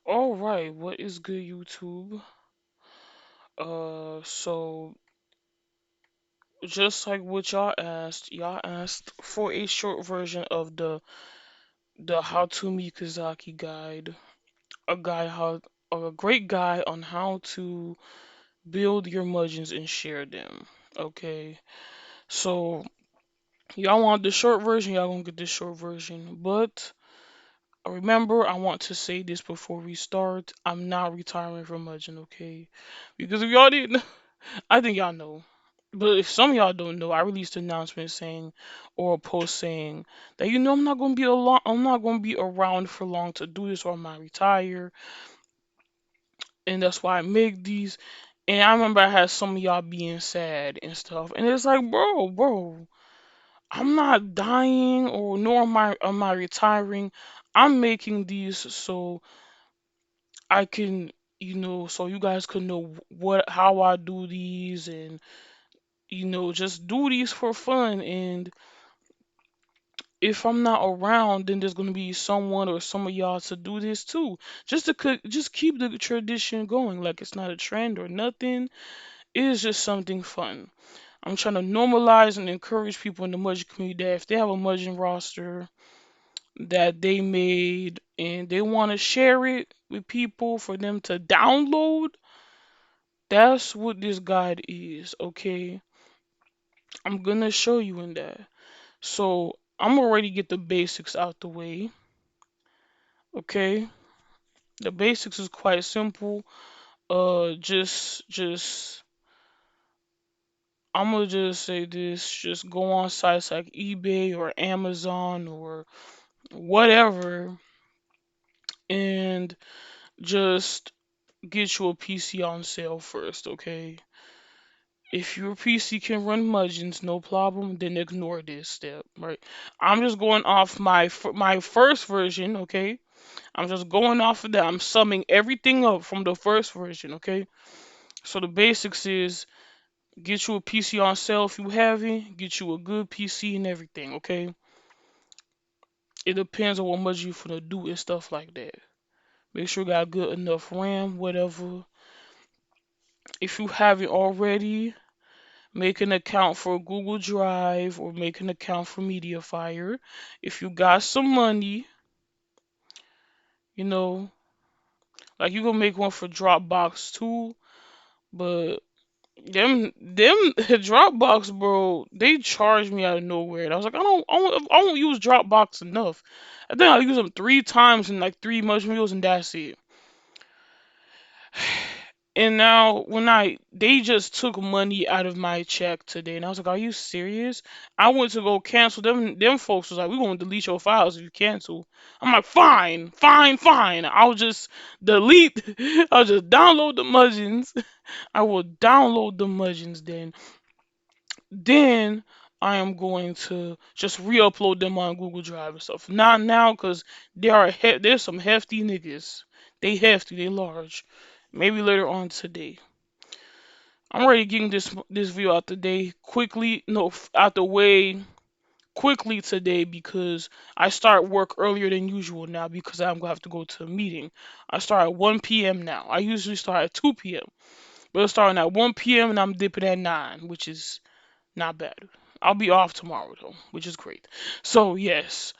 All right, what is good, YouTube? So just like what y'all asked for a short version of the How to Mikazuki guide, a guide how a great guide on how to build your mugens and share them. Okay, so y'all want the short version, y'all gonna get the short version, but remember, I want to say this before we start. I'm not retiring from Mugen, okay? Because if y'all didn't, I think y'all know. But if some of y'all don't know, I released an announcement saying, or a post saying that I'm not gonna be I'm not gonna be around for long to do this, or I might retire, and that's why I make these. And I remember I had some of y'all being sad and stuff, and it's like, bro, I'm not dying, or nor am I retiring. I'm making these so I can, so you guys can know how I do these, and just do these for fun. And if I'm not around, then there's gonna be someone or some of y'all to do this too, just to just keep the tradition going. Like it's not a trend or nothing. It is just something fun. I'm trying to normalize and encourage people in the Mudge community that if they have a Mudging roster that they made and they want to share it with people for them to download, that's what this guide is, okay? I'm gonna show you in that. So I'm already get the basics out the way, okay? The basics is quite simple. Just I'm gonna just say this: just go on sites like eBay or Amazon or whatever, and just get you a PC on sale first, okay? If your PC can run Mugens, no problem, then ignore this step, right? I'm just going off my first version, okay? I'm just going off of that. I'm summing everything up from the first version, okay? So the basics is get you a PC on sale if you have it, get you a good PC and everything, okay? It depends on what much you finna do and stuff like that. Make sure you got good enough RAM, whatever. If you have it already, make an account for Google Drive or make an account for Mediafire. If you got some money, you know, like you can make one for Dropbox too, but them Dropbox, bro, they charged me out of nowhere. And I was like, I don't use Dropbox enough. I think I use them 3 times in like 3 months meals, and that's it. And now they just took money out of my check today, and I was like, "Are you serious?" I went to go cancel them. Them folks was like, "We're gonna delete your files if you cancel." I'm like, "Fine, fine, fine. I'll just delete. I'll just download the Mugens. I will download the Mugens then. Then I am going to just re-upload them on Google Drive and stuff. Not now, cause there's some hefty niggas. They hefty, they large. Maybe later on today. I'm already getting this video out the day quickly. No, out the way quickly today because I start work earlier than usual now because I'm gonna have to go to a meeting. I start at 1 p.m. now. I usually start at 2 p.m. But it's starting at 1 p.m. and I'm dipping at 9, which is not bad. I'll be off tomorrow though, which is great. So yes,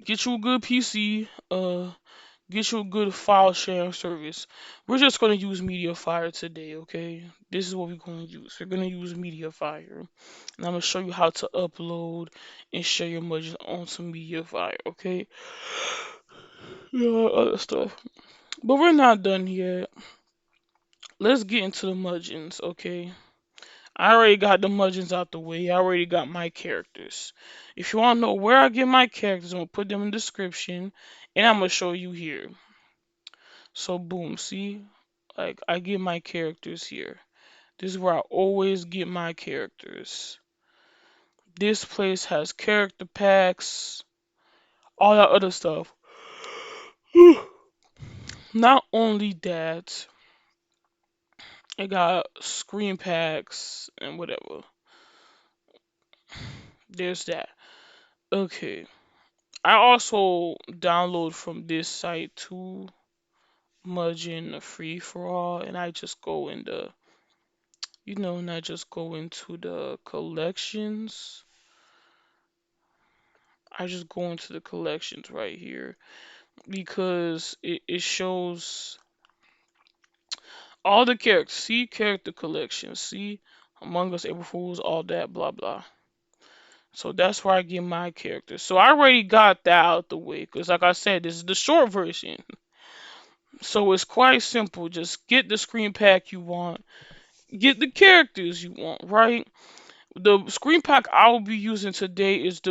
get you a good PC. Get you a good file sharing service. We're just gonna use Mediafire today, okay? This is what we're gonna use. We're gonna use Mediafire, and I'm gonna show you how to upload and share your images onto Mediafire, okay? Yeah, other stuff. But we're not done yet. Let's get into the Mugens, okay? I already got the Mugens out the way. I already got my characters. If you wanna know where I get my characters, I'm gonna put them in the description, and I'm gonna show you here. So boom, see? Like I get my characters here. This is where I always get my characters. This place has character packs, all that other stuff. Not only that, it got screen packs and whatever. There's that. Okay. I also download from this site too. Mugen free for all, and I just go in the, and I just go into the collections. I just go into the collections right here because it shows all the characters. See character collection. See Among Us, April Fools, all that, blah blah. So that's where I get my characters. So I already got that out the way because, like I said, this is the short version. So it's quite simple. Just get the screen pack you want, get the characters you want, right? The screen pack I will be using today is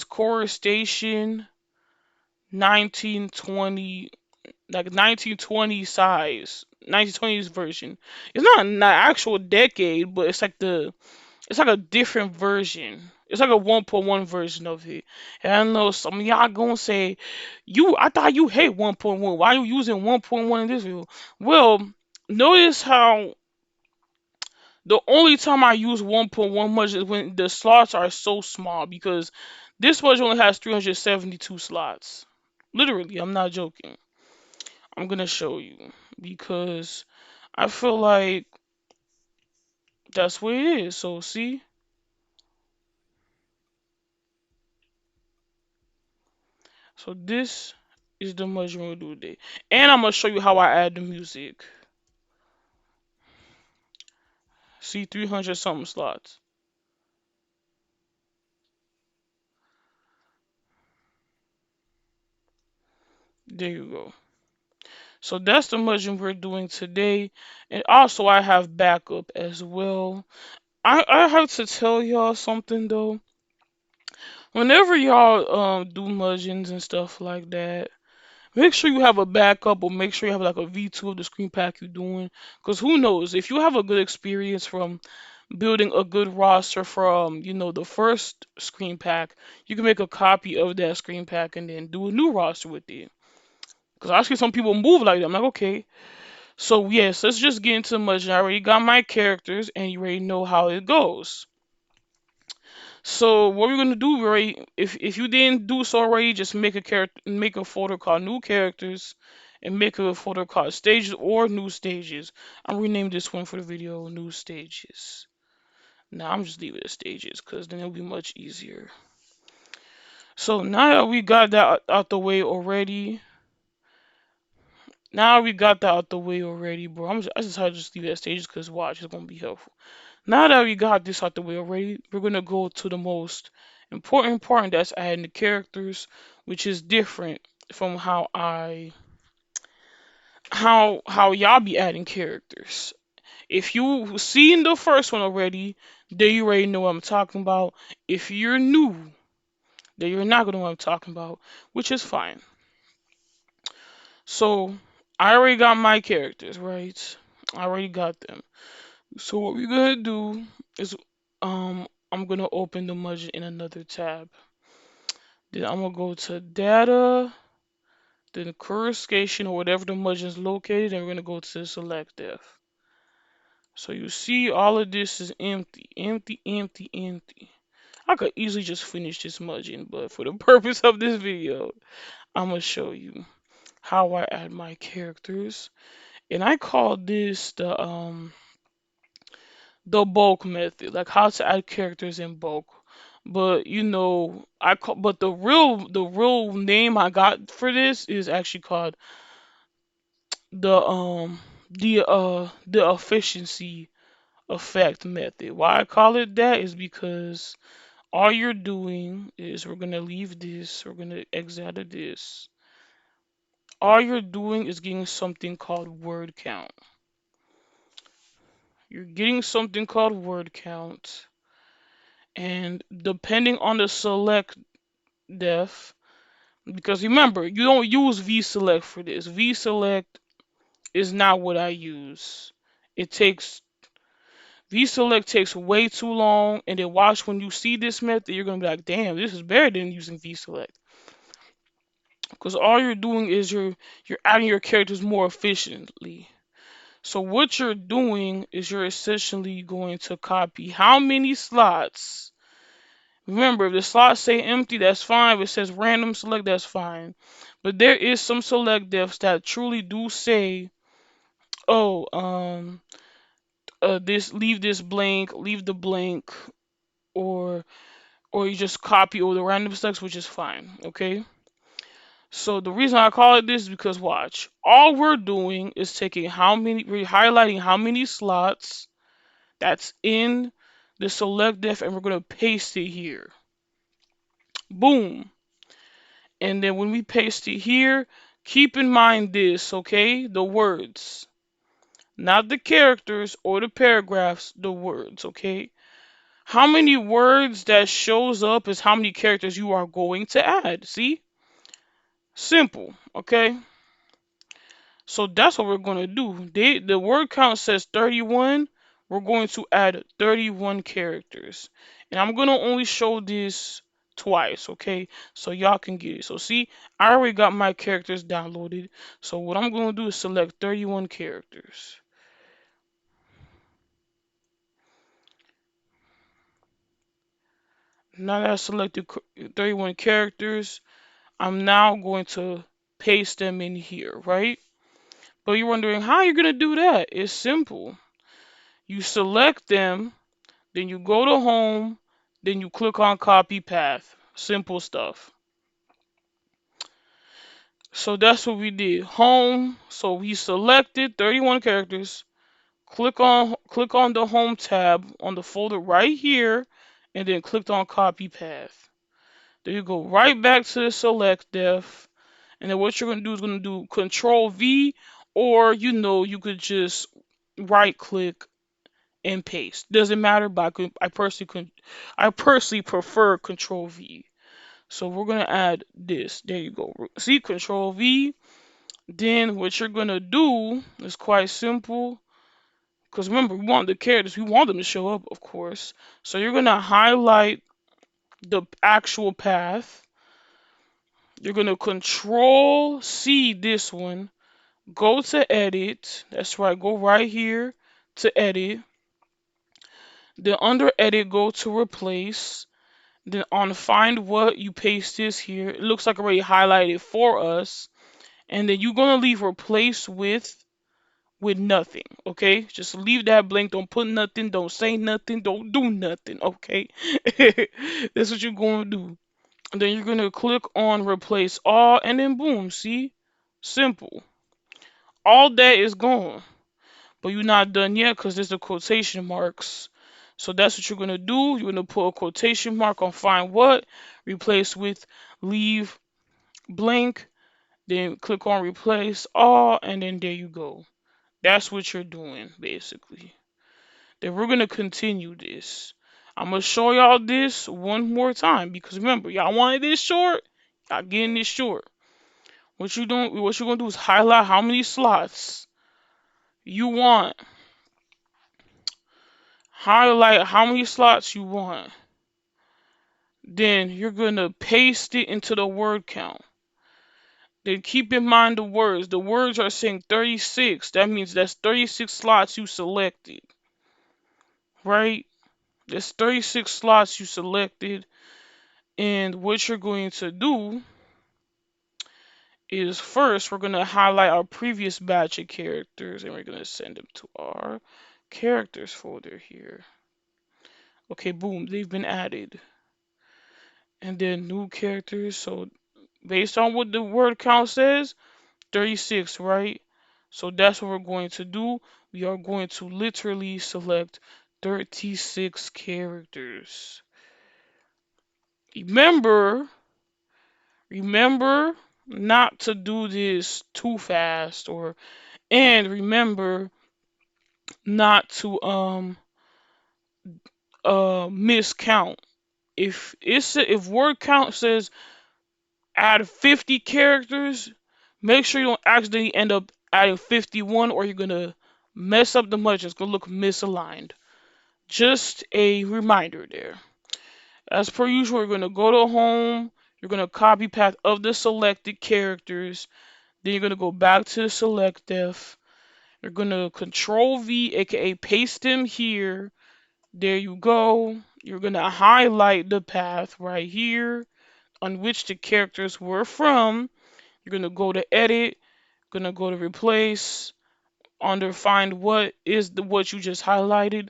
Core Station 1920, like 1920 size, 1920s version. It's not an actual decade, but it's like a different version. It's like a 1.1 version of it. And I know some of y'all gonna say, I thought you hate 1.1. Why you using 1.1 in this video? Well, notice how the only time I use 1.1 much is when the slots are so small because this version only has 372 slots. Literally, I'm not joking. I'm gonna show you because I feel like that's what it is. So see, so this is the much we're gonna do today, and I'm gonna show you how I add the music. See, 300 something slots. There you go. So that's the merging we're doing today, and also I have backup as well. I have to tell y'all something though. Whenever y'all do mergings and stuff like that, make sure you have a backup or make sure you have like a V2 of the screen pack you're doing. Because who knows, if you have a good experience from building a good roster from, the first screen pack, you can make a copy of that screen pack and then do a new roster with it. Because I see some people move like that. I'm like, okay. So, yes, let's just get into much. I already got my characters and you already know how it goes. So what we're gonna do, right? If you didn't do so already, just make a folder called New Characters, and make a folder called Stages or New Stages. I'm renaming this one for the video New Stages. Now I'm just leaving it as Stages, cause then it'll be much easier. So now that we got that out the way already, bro. I decided to just leave it as Stages, cause watch, it's gonna be helpful. Now that we got this out the way already, we're gonna go to the most important part, and that's adding the characters, which is different from how y'all be adding characters. If you seen the first one already, then you already know what I'm talking about. If you're new, then you're not gonna know what I'm talking about, which is fine. So I already got my characters, right? I already got them. So what we're gonna do is I'm gonna open the Mugen in another tab. Then I'm gonna go to data, then coruscation or whatever the Mugen is located, and we're gonna go to select def. So you see all of this is empty, empty, empty, empty. I could easily just finish this Mugen, but for the purpose of this video, I'm gonna show you how I add my characters. And I call this the bulk method, like how to add characters in bulk. But but the real name I got for this is actually called the efficiency effect method. Why I call it that is because all you're doing is we're gonna leave this, we're gonna exit out of this. All you're doing is getting something called word count. You're getting something called word count. And depending on the select def, because remember, you don't use vselect for this. Vselect is not what I use. It takes vselect takes way too long, and then watch when you see this method, you're gonna be like, damn, this is better than using vselect. Because all you're doing is you're adding your characters more efficiently. So what you're doing is you're essentially going to copy how many slots. Remember, if the slots say empty, that's fine. If it says random select, that's fine. But there is some select defs that truly do say, oh, this leave this blank, leave the blank, or you just copy all the random selects, which is fine. Okay. So the reason I call it this is because watch, all we're doing is taking we're highlighting how many slots that's in the select def, and we're gonna paste it here. Boom. And then when we paste it here, keep in mind this, okay? The words, not the characters or the paragraphs, the words, okay? How many words that shows up is how many characters you are going to add. See? Simple, okay? So that's what we're going to do. The word count says 31. We're going to add 31 characters. And I'm going to only show this twice, okay? So y'all can get it. So see, I already got my characters downloaded. So what I'm going to do is select 31 characters. Now that I selected 31 characters, I'm now going to paste them in here, right? But you're wondering how you're going to do that. It's simple. You select them, then you go to home, then you click on copy path. Simple stuff. So that's what we did. Home. So we selected 31 characters. Click on the home tab on the folder right here, and then clicked on copy path. Then you go right back to the select def, and then what you're gonna do is gonna do Control V, or you could just right click and paste. Doesn't matter, but I personally prefer Control V. So we're gonna add this. There you go. See, Control V. Then what you're gonna do is quite simple. Because remember, we want the characters, we want them to show up, of course. So you're gonna highlight the actual path. You're gonna Control C this one. Go to edit. That's right. Go right here to edit. Then under edit, go to replace. Then on find what, you paste this here. It looks like already highlighted for us. And then you're gonna leave replace with nothing. Okay? Just leave that blank. Don't put nothing. Don't say nothing. Don't do nothing. Okay? That's what you're gonna do. And then you're gonna click on replace all, and then boom, see? Simple. All that is gone. But you're not done yet because there's the quotation marks. So that's what you're gonna do. You're gonna put a quotation mark on find what, replace with leave blank, then click on replace all, and then there you go. That's what you're doing basically. Then we're gonna continue this. I'm gonna show y'all this one more time because remember, y'all wanted this short, y'all getting this short. What you're gonna do is highlight how many slots you want. Highlight how many slots you want. Then you're going to paste it into the word count. Then keep in mind the words. The words are saying 36. That means that's 36 slots you selected. Right? That's 36 slots you selected. And what you're going to do is first we're going to highlight our previous batch of characters and we're going to send them to our characters folder here. Okay, boom, they've been added. And then new characters. So based on what the word count says, 36, right? So that's what we're going to do. We are going to literally select 36 characters. Remember, remember not to do this too fast, and remember not to miscount. If word count says add 50 characters, make sure you don't accidentally end up adding 51 or you're going to mess up the much. It's going to look misaligned. Just a reminder there. As per usual, you're going to go to home. You're going to copy path of the selected characters. Then you're going to go back to the select def. You're going to Control V, aka paste them here. There you go. You're going to highlight the path right here on which the characters were from. You're gonna go to edit, gonna go to replace, under find what is the what you just highlighted,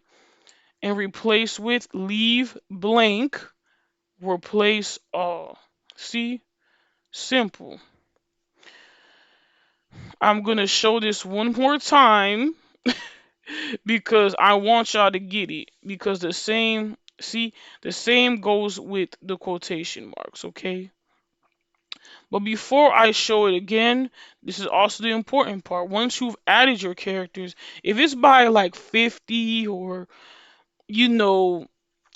and replace with leave blank, replace all. See? Simple. I'm gonna show this one more time because I want y'all to get it. Because the same, see, the same goes with the quotation marks, okay? But before I show it again, this is also the important part. Once you've added your characters, if it's by like 50 or, you know,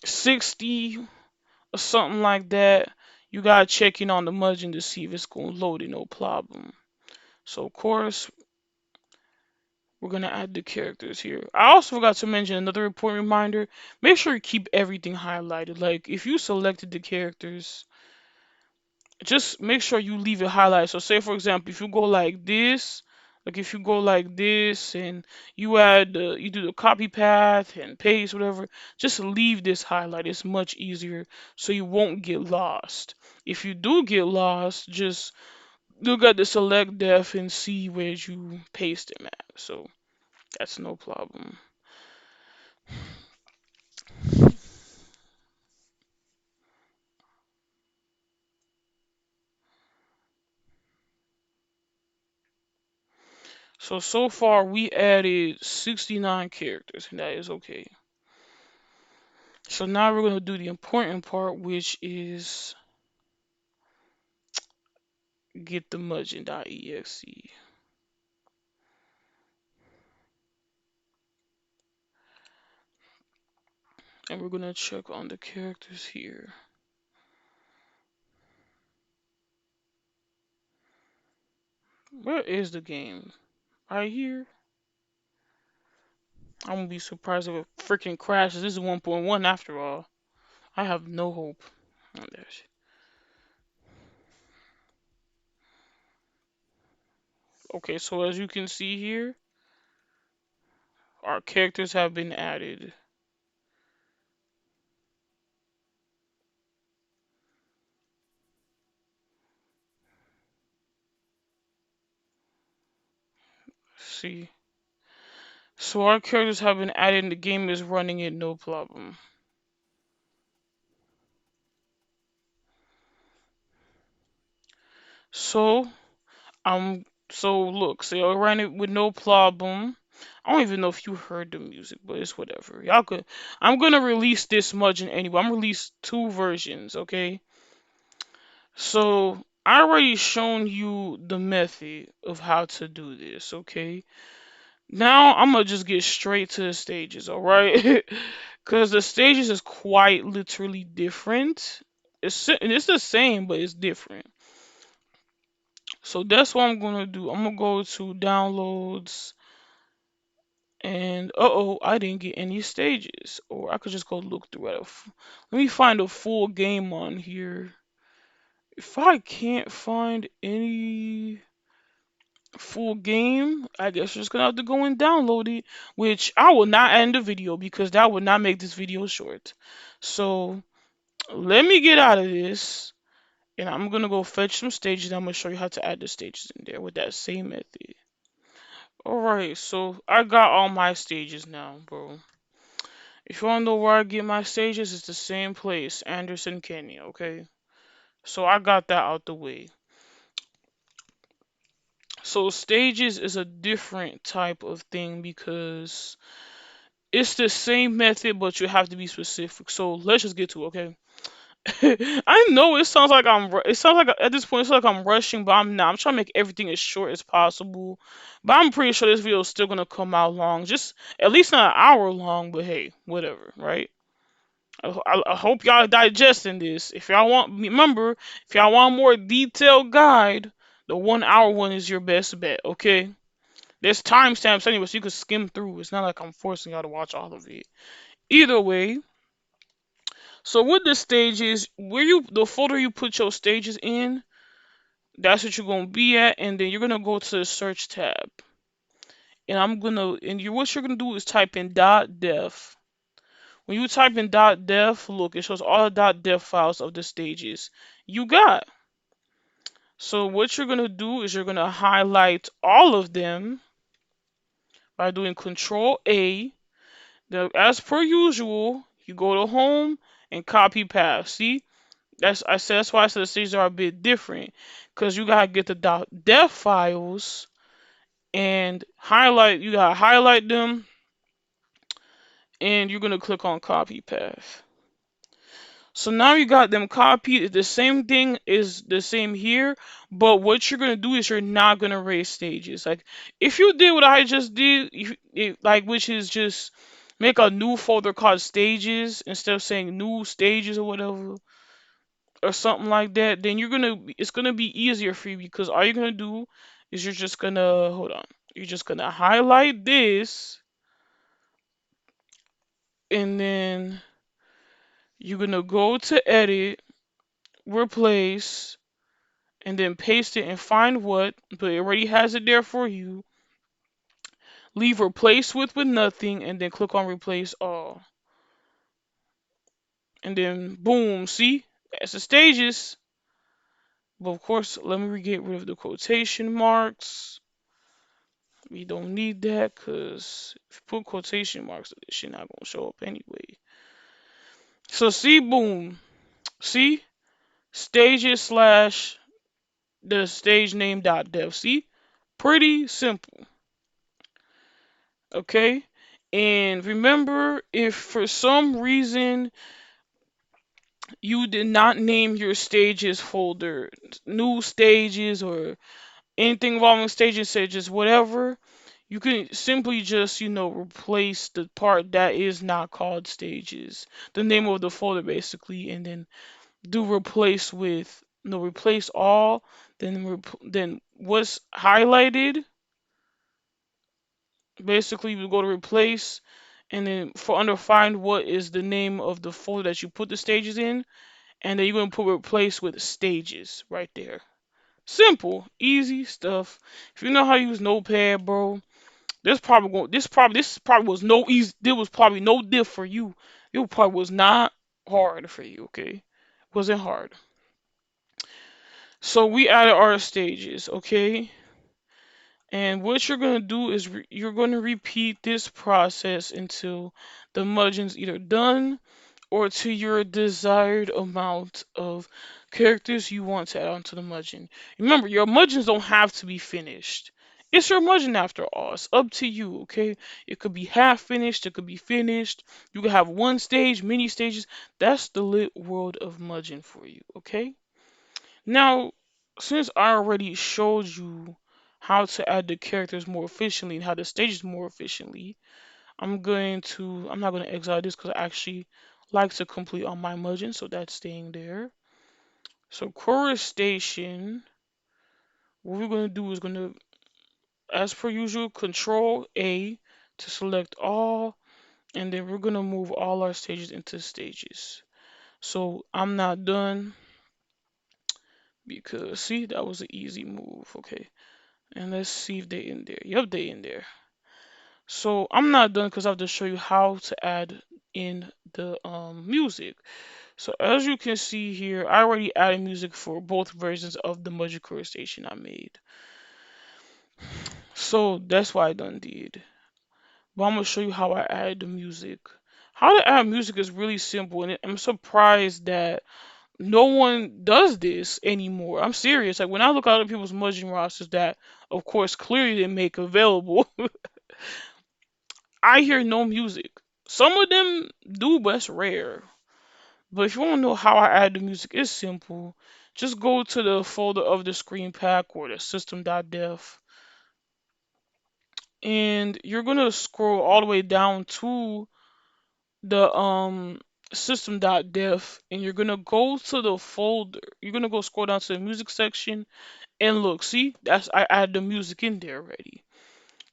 60 or something like that, you gotta check in on the Mugen to see if it's gonna load it, no problem. So of course, we're gonna add the characters here. I also forgot to mention another important reminder. Make sure you keep everything highlighted. Like if you selected the characters, just make sure you leave it highlighted. So say for example, if you go like this, like if you go like this and you do the copy path and paste whatever, just leave this highlight. It's much easier so you won't get lost. If you do get lost, just look at the select def and see where you paste them at. So that's no problem. So far we added 69 characters and that is okay. So now we're going to do the important part, which is get the mugen.exe. And we're going to check on the characters here. Where is the game? Right here? I'm going to be surprised if it freaking crashes. This is 1.1 after all. I have no hope. Oh, there's Okay, so as you can see here, our characters have been added. See? So our characters have been added and the game is running it no problem. So so look, so I ran it with no problem. I don't even know if you heard the music, but it's whatever. Y'all could. I'm gonna release this Mugen anyway. I'm release two versions, okay? So I already shown you the method of how to do this, okay? Now I'm gonna just get straight to the stages, alright? Cause the stages is quite literally different. It's the same, but it's different. So that's what I'm gonna do. I'm gonna go to downloads and uh-oh, I didn't get any stages. Or I could just go look through it. Let me find a full game on here. If I can't find any full game, I guess we're just gonna have to go and download it, which I will not end the video because that would not make this video short. So let me get out of this and I'm gonna go fetch some stages and I'm gonna show you how to add the stages in there with that same method. Alright, so I got all my stages now, bro. If you wanna know where I get my stages, it's the same place, Anderson Kenya, okay? So I got that out the way. So stages is a different type of thing because it's the same method, but you have to be specific. So let's just get to it, okay? I know it sounds like it sounds like at this point it's like I'm rushing, but I'm not. I'm trying to make everything as short as possible. But I'm pretty sure this video is still gonna come out long, just at least not an hour long. But hey, whatever, right? I hope y'all digesting this. If y'all want, remember, if y'all want a more detailed guide, the 1 hour one is your best bet. Okay? There's timestamps anyway, so you can skim through. It's not like I'm forcing y'all to watch all of it. Either way, so with the stages, the folder you put your stages in, that's what you're gonna be at, and then you're gonna go to the search tab, and what you're gonna do is type in .def. When you type in .def, look, it shows all the .def files of the stages you got. So what you're gonna do is you're gonna highlight all of them by doing Control A. Then, as per usual, you go to Home and copy path. See, that's why I said the stages are a bit different, because you gotta get the .def files and highlight. You gotta highlight them, and you're gonna click on copy path. So now you got them copied. The same thing is the same here, but what you're gonna do is you're not gonna erase stages. Like if you did what I just did, like which is just make a new folder called stages instead of saying new stages or whatever or something like that, then it's gonna be easier for you, because all you're gonna do is you're just gonna hold on. You're just gonna highlight this, and then you're gonna go to edit, replace, and then paste it and find what, but it already has it there for you. Leave replace with nothing, and then click on replace all. And then boom, see? That's the stages. But of course, let me get rid of the quotation marks. We don't need that, because if you put quotation marks, this shit not gonna show up anyway. So see, boom. See? Stages slash the stage name dot dev. See? Pretty simple. Okay? And remember, if for some reason you did not name your stages folder new stages or anything involving stages, stages, whatever, you can simply just, replace the part that is not called stages, the name of the folder basically, and then do replace with, no, replace all, then what's highlighted, basically you go to replace, and then for under find what is the name of the folder that you put the stages in, and then you're gonna put replace with stages right there. Simple, easy stuff. If you know how to use Notepad, bro, this probably was no easy. There was probably no diff for you. It probably was not hard for you. Okay, wasn't hard. So we added our stages. Okay, and what you're gonna do is you're gonna repeat this process until the mugen's either done or to your desired amount of characters you want to add onto the mugen. Remember, your mugens don't have to be finished. It's your mugen after all. It's up to you, okay? It could be half finished, it could be finished. You could have one stage, many stages. That's the lit world of mugen for you, okay? Now, since I already showed you how to add the characters more efficiently and how the stages more efficiently, I'm not going to exile this because I actually like to complete all my mugens, so that's staying there. So chorus station, what we're going to do is going to, as per usual, Control A to select all, and then we're going to move all our stages into stages. So I'm not done, because see, that was an easy move. Okay, and let's see if they in there. Yep, they in there. So I'm not done because I have to show you how to add in the music. So as you can see here, I already added music for both versions of the Mugen station I made. So that's why I done did. But I'm gonna show you how I added the music. How to add music is really simple, and I'm surprised that no one does this anymore. I'm serious. Like when I look at other people's Mugen rosters that, of course, clearly they make available, I hear no music. Some of them do, but it's rare. But if you want to know how I add the music, it's simple. Just go to the folder of the screen pack or the system.def, and you're gonna scroll all the way down to the system.def, and you're gonna go to the folder. You're gonna go scroll down to the music section, and look, see, I added the music in there already.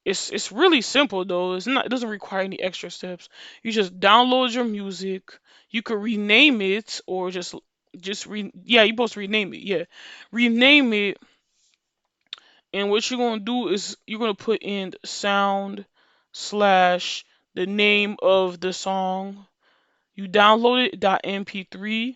It's really simple though. It doesn't require any extra steps. You just download your music. You could rename it, or yeah, you're supposed to rename it. Yeah. Rename it, and what you're gonna do is you're gonna put in sound slash the name of the song. You download it .mp3.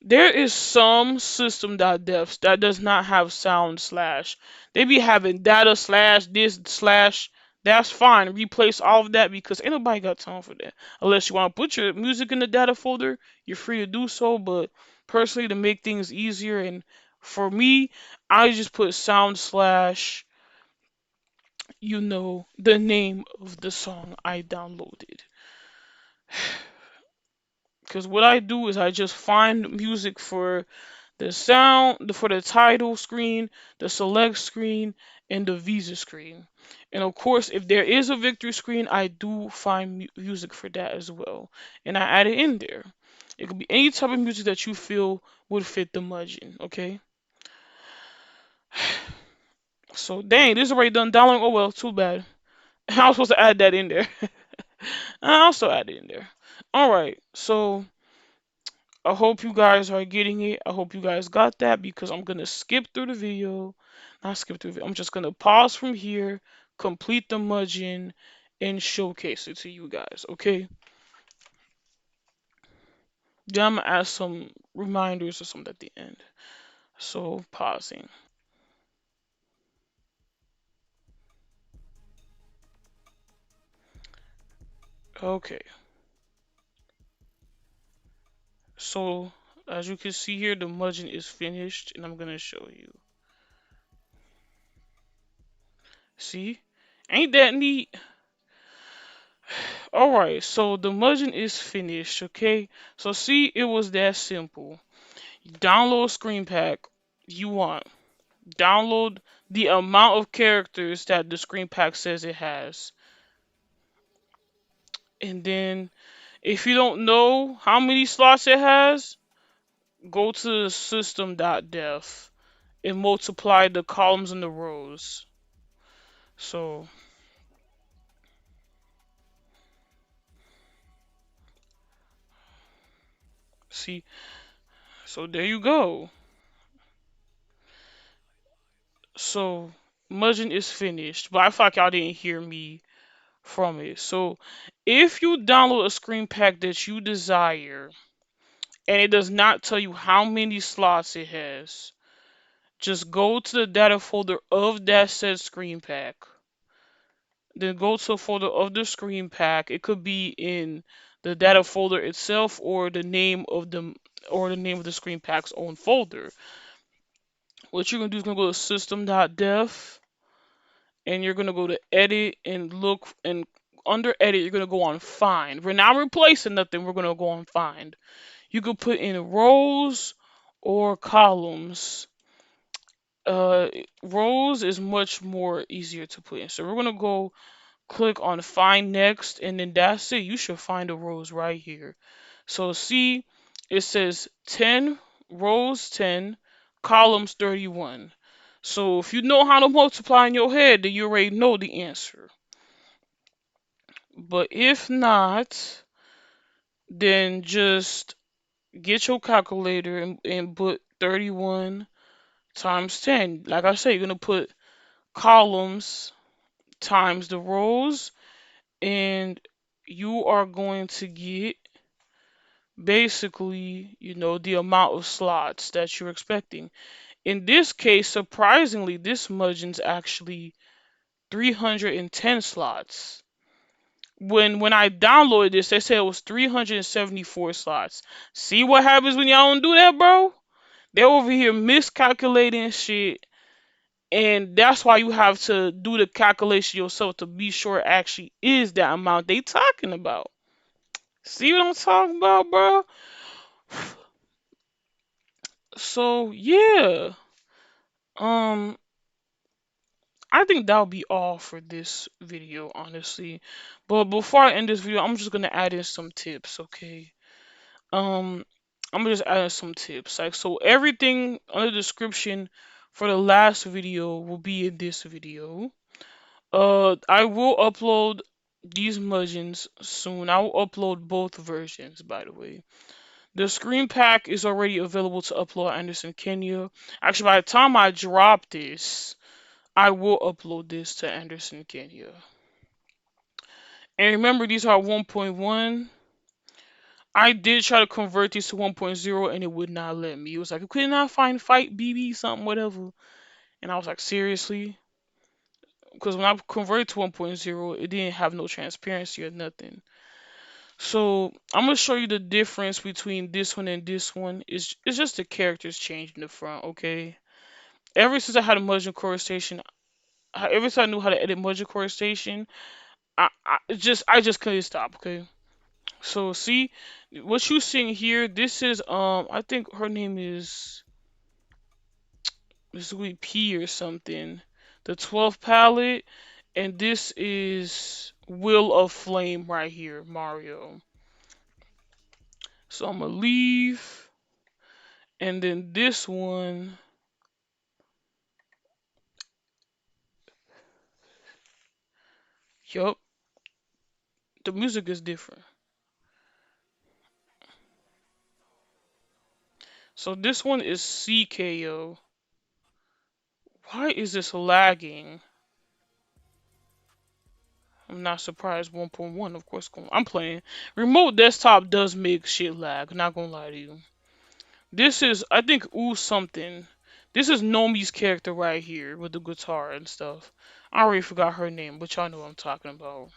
There is some system.defs that does not have sound slash. They be having data slash this slash. That's fine. Replace all of that because ain't nobody got time for that. Unless you want to put your music in the data folder, you're free to do so. But personally, to make things easier and for me, I just put sound slash, the name of the song I downloaded. Because what I do is I just find music for the sound for the title screen, the select screen, and the visa screen. And of course, if there is a victory screen, I do find music for that as well. And I add it in there. It could be any type of music that you feel would fit the Mugen, okay? So, dang, this is already done downloading. Oh well, too bad. I was supposed to add that in there. I also add it in there. Alright, so I hope you guys are getting it. I hope you guys got that because I'm gonna skip through the video. Not skip through the video. I'm just gonna pause from here, complete the Mugen, and showcase it to you guys. Okay. Then I'm gonna add some reminders or something at the end. So pausing. Okay. So as you can see here, the Mugen is finished, and I'm gonna show you. See? Ain't that neat? Alright, so the Mugen is finished, okay? So see, it was that simple. Download screen pack you want. Download the amount of characters that the screen pack says it has. And then if you don't know how many slots it has, go to system.def and multiply the columns and the rows. So see, so there you go. So Mugen is finished, but I feel like y'all didn't hear me from it. So if you download a screen pack that you desire and it does not tell you how many slots it has, just go to the data folder of that said screen pack. Then go to a folder of the screen pack. It could be in the data folder itself or the name of the screen pack's own folder. What you're gonna do is gonna go to system.def and you're gonna go to edit and look and under edit you're gonna go on find. We're not replacing nothing, we're gonna go on find. You could put in rows or columns. uh Rows is much more easier to put in, so we're gonna go click on find next, and then that's it. You should find the rows right here. So see, it says 10 rows, 10 columns, 31. So if you know how to multiply in your head, then you already know the answer. But if not, then just get your calculator and put 31 times 10. Like I said, you're gonna put columns times the rows, and you are going to get basically, the amount of slots that you're expecting. In this case, surprisingly, this Mugen's actually 310 slots. When I downloaded this, they said it was 374 slots. See what happens when y'all don't do that, bro? They're over here miscalculating shit, and that's why you have to do the calculation yourself to be sure it actually is that amount they talking about. See what I'm talking about, bro? So yeah, um, I think that'll be all for this video, honestly. But before I end this video, I'm just gonna add in some tips, okay? Um, I'm gonna just add in some tips. Like, so everything under the description for the last video will be in this video. I will upload these Mugens soon. I will upload both versions, by the way. The screen pack is already available to upload at Anderson, Kenya. Actually, by the time I drop this, I will upload this to Anderson, Kenya. And remember, these are 1.1. I did try to convert this to 1.0 and it would not let me. It was like, you could not find fight BB something whatever. And I was like, seriously? Because when I converted to 1.0, it didn't have no transparency or nothing. So I'm gonna show you the difference between this one and this one. It's just the characters changed in the front, okay? Ever since I had a Mugen Core Station, ever since I knew how to edit Mugen Core Station, I just couldn't stop, okay? So see, what you seeing here, this is I think her name is this will be P or something. The 12th palette, and this is Will of Flame right here, Mario. So I'm gonna leave, and then this one, yup, the music is different. So this one is CKO. Why is this lagging? I'm not surprised. 1.1, of course. I'm playing. Remote desktop does make shit lag. Not gonna lie to you. This is, I think, Ooh something. This is Nomi's character right here with the guitar and stuff. I already forgot her name, but y'all know what I'm talking about.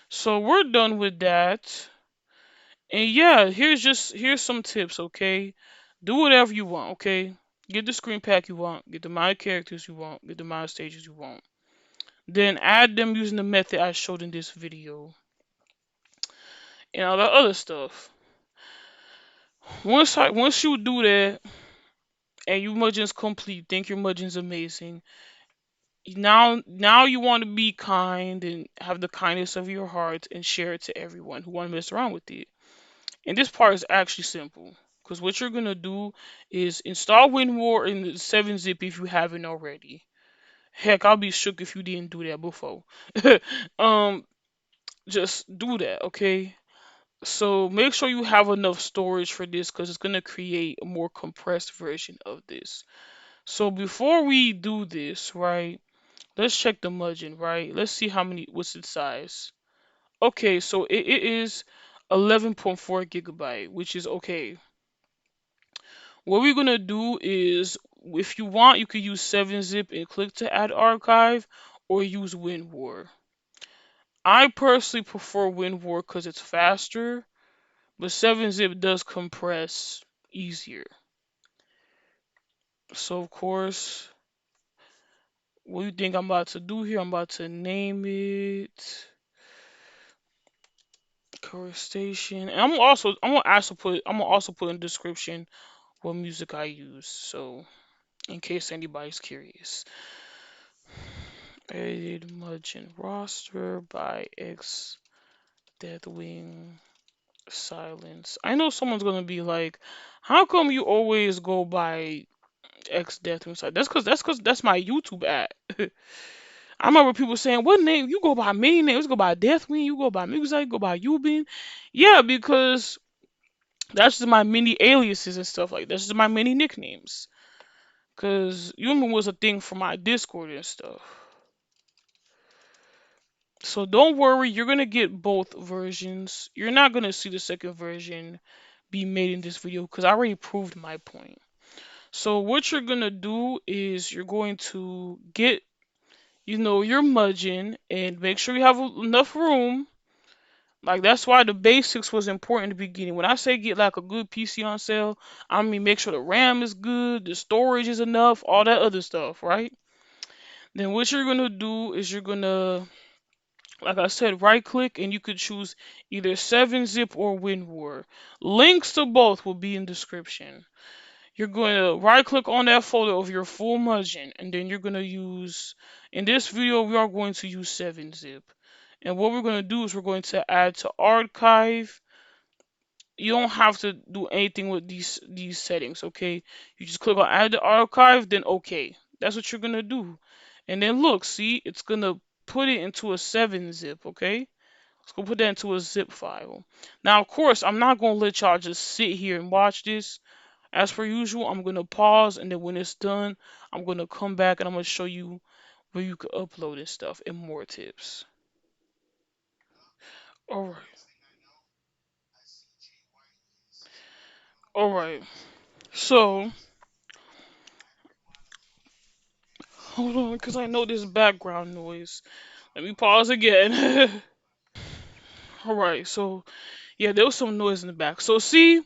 So we're done with that. And yeah, here's some tips, okay? Do whatever you want, okay? Get the screen pack you want, get the mod characters you want, get the mod stages you want. Then add them using the method I showed in this video. And all that other stuff. Once you do that and your Mugen's complete, think your Mugen's amazing. Now you want to be kind and have the kindness of your heart and share it to everyone who want to mess around with it. And this part is actually simple. Because what you're gonna do is install WinWar in the 7-zip if you haven't already. Heck, I'll be shook if you didn't do that before. um, just do that, okay? So make sure you have enough storage for this because it's gonna create a more compressed version of this. So before we do this, right? Let's check the margin, right? Let's see what's its size. Okay, so it is 11.4 gigabyte, which is okay. What we're gonna do is, if you want, you could use 7-zip and click to add archive, or use WinWar. I personally prefer WinWar because it's faster, but 7-zip does compress easier. So of course, what do you think I'm about to do here? I'm about to name it Core Station, and I'm gonna also put in the description what music I use, so in case anybody's curious. Edited Mugen roster by X Deathwing Silence. I know someone's gonna be like, "How come you always go by X Deathwing Silence?" That's cause that's my YouTube at. I remember people saying, "What name you go by? Many names. You go by Deathwing. You go by Mikazuki. You go by Yubin." Yeah, because that's just my mini aliases and stuff like that. That's just my mini nicknames. Cause Yubin was a thing for my Discord and stuff. So don't worry, you're gonna get both versions. You're not gonna see the second version be made in this video because I already proved my point. So what you're gonna do is you're going to get, your Mugen and make sure you have enough room. Like that's why the basics was important in the beginning. When I say get like a good PC on sale, I mean make sure the RAM is good, the storage is enough, all that other stuff, right? Then what you're gonna do is you're gonna, like I said, right click and you could choose either 7-zip or WinWar. Links to both will be in description. You're going to right click on that folder of your full margin and then you're going to use, in this video we are going to use 7-zip. And what we're going to do is we're going to add to archive. You don't have to do anything with these settings, okay? You just click on add to archive, then okay. That's what you're going to do. And then look, see, it's going to put it into a 7-zip, okay? Let's go put that into a zip file. Now, of course, I'm not going to let y'all just sit here and watch this. As per usual, I'm going to pause, and then when it's done, I'm going to come back and I'm going to show you where you can upload and stuff and more tips. Alright. All right. So hold on, cause I know this background noise. Let me pause again. All right. So yeah, there was some noise in the back. So see,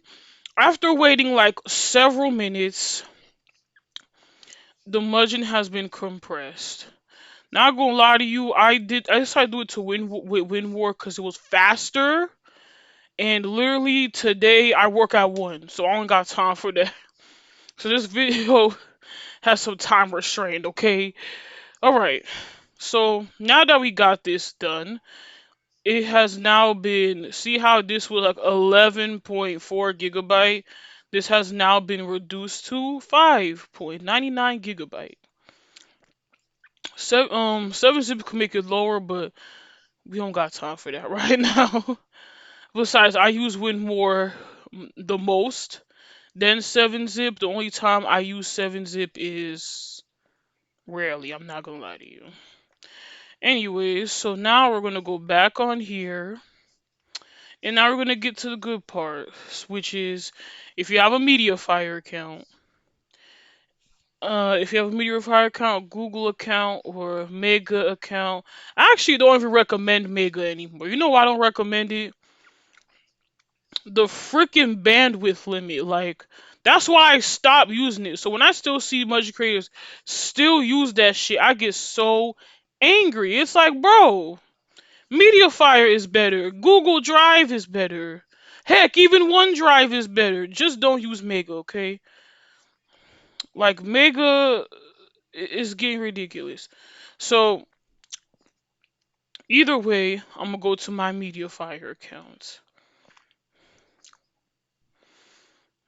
after waiting like several minutes, the margin has been compressed. Not gonna lie to you, I decided to do it to win war because it was faster. And literally today I work at 1, so I don't got time for that. So this video has some time restrained, okay? Alright, so now that we got this done, it has now been, see how this was like 11.4 gigabyte? This has now been reduced to 5.99 gigabyte. 7-zip can make it lower, but we don't got time for that right now. Besides, I use WinMore the most. Then 7-zip, the only time I use 7-zip is rarely, I'm not gonna lie to you. Anyways, so now we're gonna go back on here, and now we're gonna get to the good part, which is if you have a mediafire account, if you have a mediafire account, Google account, or a Mega account, I actually don't even recommend Mega anymore. You know why I don't recommend it? The freaking bandwidth limit. Like, that's why I stopped using it. So when I still see much creators still use that shit, I get so angry. It's like, bro, Mediafire is better. Google Drive is better. Heck, even OneDrive is better. Just don't use Mega, okay? Like, Mega is getting ridiculous. So either way, I'm gonna go to my Mediafire account.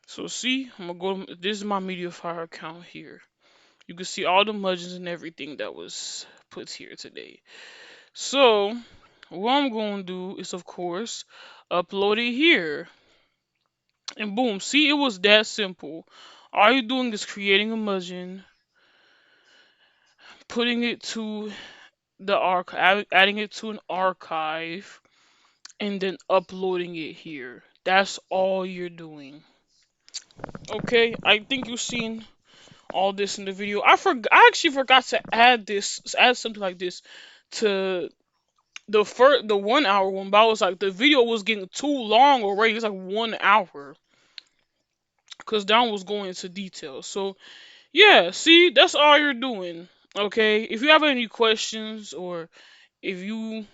So see, I'm gonna go. This is my Mediafire account here. You can see all the margins and everything that was put here today. So what I'm going to do is, of course, upload it here. And boom, see, it was that simple. All you're doing is creating a margin, putting it to the archive, adding it to an archive, and then uploading it here. That's all you're doing. Okay, I think you've seen all this in the video. I actually forgot to add something like this to the 1 hour one, but I was like, the video was getting too long already. It's like 1 hour because Down was going into detail. So yeah, see, that's all you're doing. Okay, if you have any questions or if you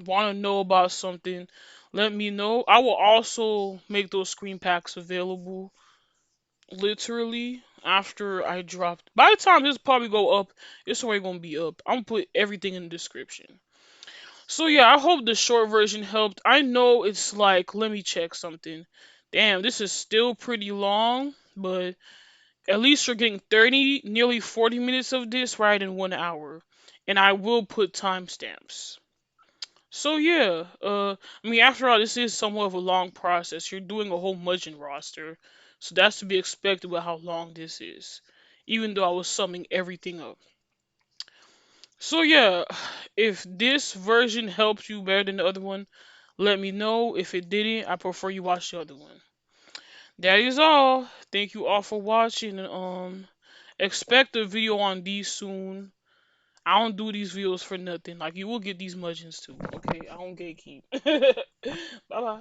want to know about something, let me know. I will also make those screen packs available literally after I dropped. By the time this probably go up, it's already gonna be up. I'm gonna put everything in the description. So yeah, I hope the short version helped. I know it's like, let me check something. Damn, this is still pretty long, but at least you're getting 30, nearly 40 minutes of this right in 1 hour. And I will put timestamps. So yeah, I mean, after all, this is somewhat of a long process. You're doing a whole Mugen roster, so that's to be expected with how long this is. Even though I was summing everything up. So yeah, if this version helped you better than the other one, let me know. If it didn't, I prefer you watch the other one. That is all. Thank you all for watching, and expect a video on these soon. I don't do these videos for nothing. Like, you will get these mudgeons too. Okay, I don't gatekeep. Bye bye.